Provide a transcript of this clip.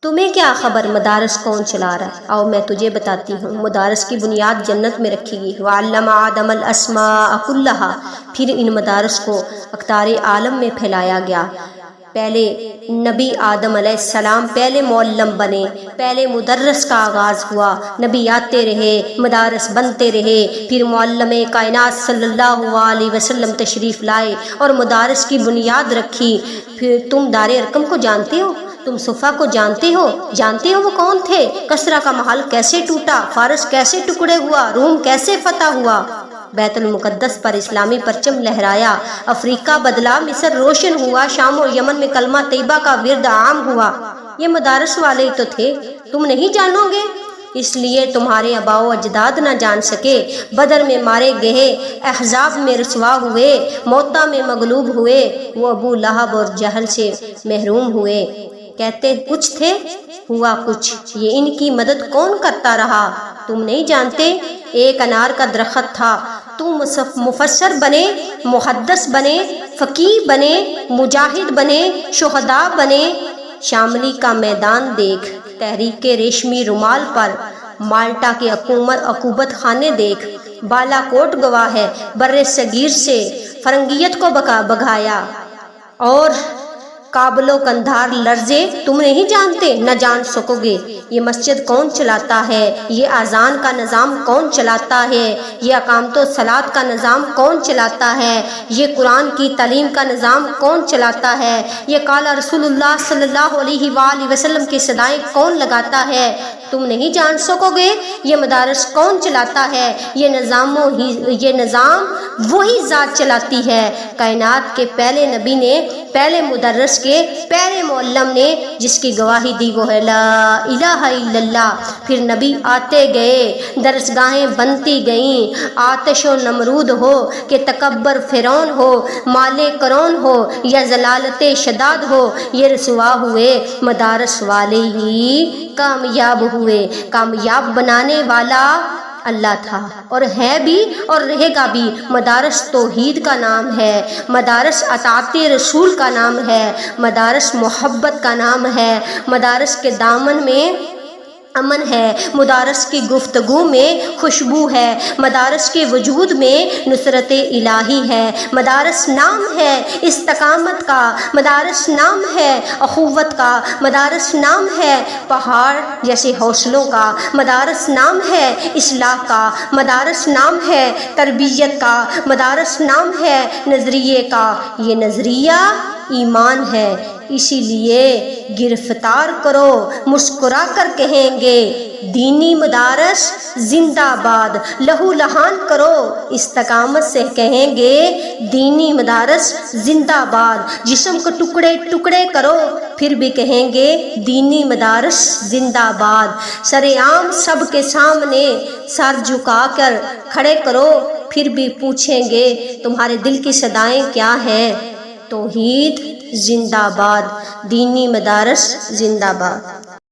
تمہیں کیا خبر مدارس کون چلا رہا ہے؟ آؤ میں تجھے بتاتی ہوں۔ مدارس کی بنیاد جنت میں رکھی گئی۔ وعلم آدم الاسماء کلھا، پھر ان مدارس کو اقطار عالم میں پھیلایا گیا۔ پہلے نبی آدم علیہ السلام پہلے معلم بنے، پہلے مدرس کا آغاز ہوا، نبی آتے رہے، مدارس بنتے رہے، پھر معلم کائنات صلی اللہ علیہ وسلم تشریف لائے اور مدارس کی بنیاد رکھی۔ پھر تم دار ارقم کو جانتے ہو؟ تم صفا کو جانتے ہو وہ کون تھے؟ کسرا کا محل کیسے ٹوٹا؟ فارس کیسے ٹکڑے ہوا؟ روم کیسے فتح ہوا؟ بیت المقدس پر اسلامی پرچم لہرایا، افریقہ بدلا، مصر روشن ہوا، شام اور یمن میں کلمہ طیبہ کا ورد عام ہوا۔ یہ مدارس والے ہی تو تھے، تم نہیں جانو گے؟ اس لیے تمہارے آباء و اجداد نہ جان سکے۔ بدر میں مارے گئے، احزاب میں رسوا ہوئے، موتا میں مغلوب ہوئے، وہ ابو لہب اور جہل سے محروم ہوئے۔ کہتے کچھ تھے، ہوا کچھ۔ یہ ان کی مدد کون کرتا رہا؟ تم نہیں جانتے؟ ایک انار کا درخت تھا، تم مفسر بنے، محدث بنے، فقیہ بنے، مجاہد بنے، شہداء بنے۔ شاملی کا میدان دیکھ، تحریک ریشمی رومال پر مالٹا کے عقوبت خانے دیکھ، بالا کوٹ گواہ ہے، بر صغیر سے فرنگیت کو بگایا اور کابل و کندھار لرزے۔ تم نہیں جانتے، نہ جان سکو گے۔ یہ مسجد کون چلاتا ہے؟ یہ اذان کا نظام کون چلاتا ہے؟ یہ اقامت و صلاۃ کا نظام کون چلاتا ہے؟ یہ قرآن کی تعلیم کا نظام کون چلاتا ہے؟ یہ قال رسول اللہ صلی اللہ علیہ وآلہ وسلم کی صدائیں کون لگاتا ہے؟ تم نہیں جان سکو گے۔ یہ مدارس کون چلاتا ہے؟ یہ نظام وہی ذات چلاتی ہے۔ کائنات کے پہلے نبی نے، پہلے مدرس کے، پہلے معلم نے جس کی گواہی دی وہ ہے لا الہ الا اللہ۔ پھر نبی آتے گئے، درسگاہیں بنتی گئیں، آتش و نمرود ہو کہ تکبر فرعون ہو، مال کرون ہو یا ضلالت شداد ہو، یہ رسوا ہوئے، مدارس والے ہی کامیاب ہوئے۔ کامیاب بنانے والا اللہ تھا اور ہے بھی اور رہے گا بھی۔ مدارس توحید کا نام ہے، مدارس اطاعت رسول کا نام ہے، مدارس محبت کا نام ہے، مدارس کے دامن میں امن ہے، مدارس کی گفتگو میں خوشبو ہے، مدارس کے وجود میں نصرت الہی ہے۔ مدارس نام ہے استقامت کا، مدارس نام ہے اخوت کا، مدارس نام ہے پہاڑ جیسے حوصلوں کا، مدارس نام ہے اصلاح کا، مدارس نام ہے تربیت کا، مدارس نام ہے نظریے کا۔ یہ نظریہ ایمان ہے، اسی لیے گرفتار کرو، مسکرا کر کہیں گے دینی مدارس زندہ باد۔ لہو لہان کرو، استقامت سے کہیں گے دینی مدارس زندہ باد۔ جسم کو ٹکڑے ٹکڑے کرو، پھر بھی کہیں گے دینی مدارس زندہ باد۔ سر عام سب کے سامنے سر جھکا کر کھڑے کرو، پھر بھی پوچھیں گے تمہارے دل کی صدائیں کیا ہیں؟ توحید زندہ باد، دینی مدارس زندہ باد۔